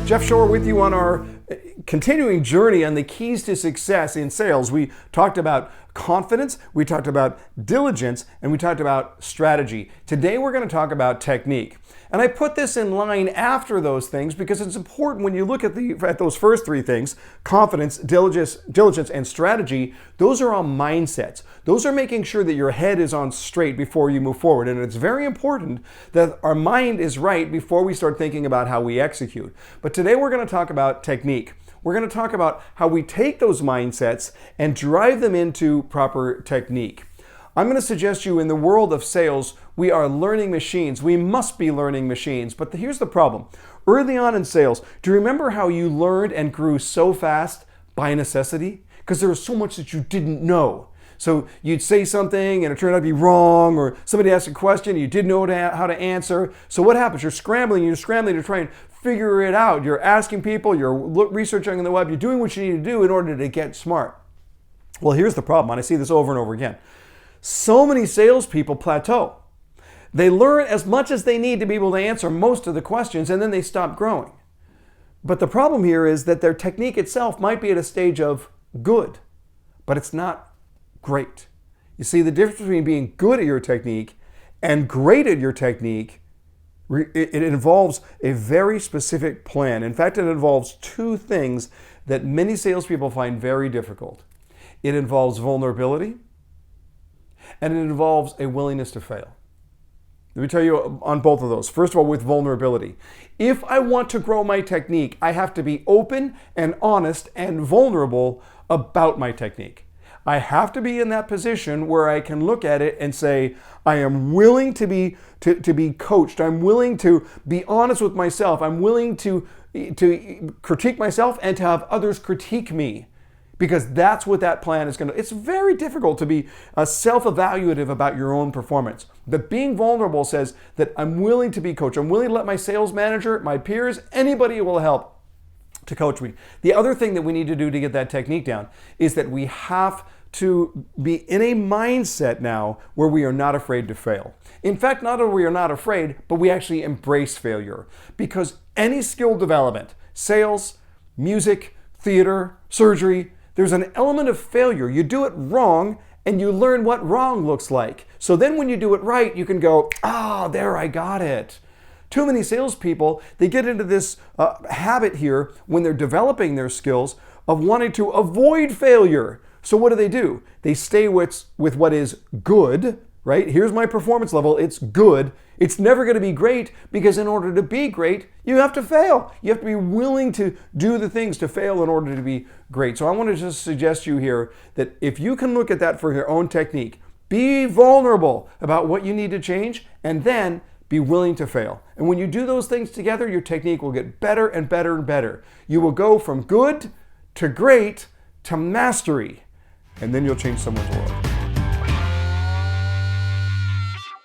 Jeff Shore with you on our continuing journey on the keys to success in sales. We talked about confidence, we talked about diligence, and we talked about strategy. Today we're going to talk about technique. And I put this in line after those things because it's important when you look at those first three things, confidence, diligence, and strategy. Those are all mindsets. Those are making sure that your head is on straight before you move forward. And it's very important that our mind is right before we start thinking about how we execute. But today we're going to talk about technique. We're going to talk about how we take those mindsets and drive them into proper technique. I'm going to suggest you in the world of sales, we are learning machines. We must be learning machines. But here's the problem. Early on in sales, do you remember how you learned and grew so fast by necessity? Because there was so much that you didn't know. So you'd say something and it turned out to be wrong, or somebody asked a question and you didn't know how to answer. So what happens? You're scrambling to try and figure it out. You're asking people, you're researching on the web, you're doing what you need to do in order to get smart. Well, here's the problem, and I see this over and over again. So many salespeople plateau. They learn as much as they need to be able to answer most of the questions, and then they stop growing. But the problem here is that their technique itself might be at a stage of good, but it's not great. You see, the difference between being good at your technique and great at your technique, it involves a very specific plan. In fact, it involves two things that many salespeople find very difficult. It involves vulnerability, and it involves a willingness to fail. Let me tell you on both of those. First of all, with vulnerability. If I want to grow my technique, I have to be open and honest and vulnerable about my technique. I have to be in that position where I can look at it and say, I am willing to be coached. I'm willing to be honest with myself. I'm willing to critique myself and to have others critique me. Because that's what that plan is going to. It's very difficult to be self-evaluative about your own performance. But being vulnerable says that I'm willing to be coached. I'm willing to let my sales manager, my peers, anybody who will help to coach me. The other thing that we need to do to get that technique down is that we have to be in a mindset now where we are not afraid to fail. In fact, not only are we not afraid, but we actually embrace failure. Because any skill development, sales, music, theater, surgery, there's an element of failure. You do it wrong and you learn what wrong looks like. So then when you do it right, you can go, there, I got it. Too many salespeople, they get into this habit here when they're developing their skills of wanting to avoid failure. So what do? They stay with what is good, right? Here's my performance level. It's good. It's never going to be great because in order to be great, you have to fail. You have to be willing to do the things to fail in order to be great. So I want to just suggest you here that if you can look at that for your own technique, be vulnerable about what you need to change and then be willing to fail. And when you do those things together, your technique will get better and better and better. You will go from good to great to mastery, and then you'll change someone's world.